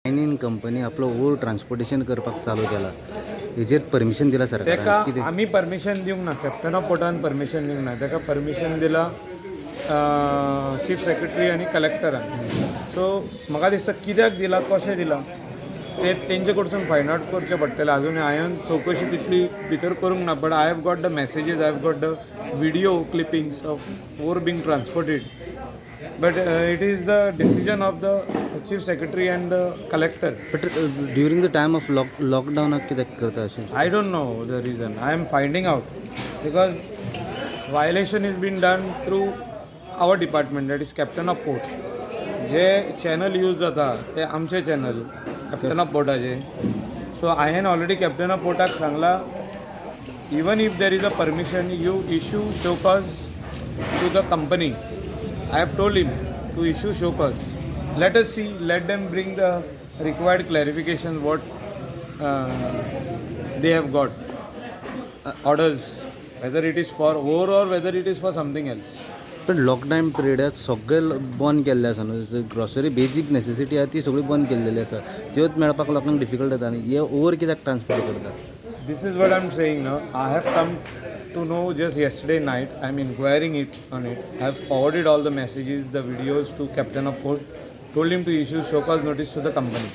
In company आपलं over transportation करपाक चालू केला. हेजेर परमिशन दिला सरकारान कितें? आम्ही परमिशन दिवंक ना. कॅप्टन ऑफ पोर्टान परमिशन दिवंक ना. ताका परमिशन दिला चीफ सेक्रेटरी आनी कलेक्टरान. सो म्हाका दिसता कित्याक दिला, कशें दिला ते तेंचे कडसून फायंड आवट करचें पडटलें. आजून हांवें चवकशी तितली भितर करूंक ना. But I have got the messages, I have got the video clippings of over being transported. But it is the decision of the chief secretary and the collector. But during the time of लॉकडावनाक कित्याक करता अशें? I don't know the reason. I am finding out because violation is being done through our department, that is captain of port. जे channel use जाता ते आमचे channel captain of पोर्टाचे. So हांवें ऑलरेडी कॅप्टन ऑफ पोर्टाक सांगला, even if there is a permission you issue show cause to the company. I have told him to issue show cause. Let us see, let them bring the required clarification what they have got orders, whether it is for war or whether it is for something else. पण lockdown पिरियडात सगळें बंद केल्लें आसा न्हू. Grocery basic necessity आसा ती सगळी बंद केल्लेली आसा. त्योच मेळपाक लोकांक डिफिकल्ट जाता आनी हे ओवर कित्याक ट्रान्सपोर्ट करतात? This is what I am saying now. I have come to know just yesterday night. I am inquiring it on it. I have forwarded all the messages, the videos to captain of port. Told him to issue show cause notice to the company.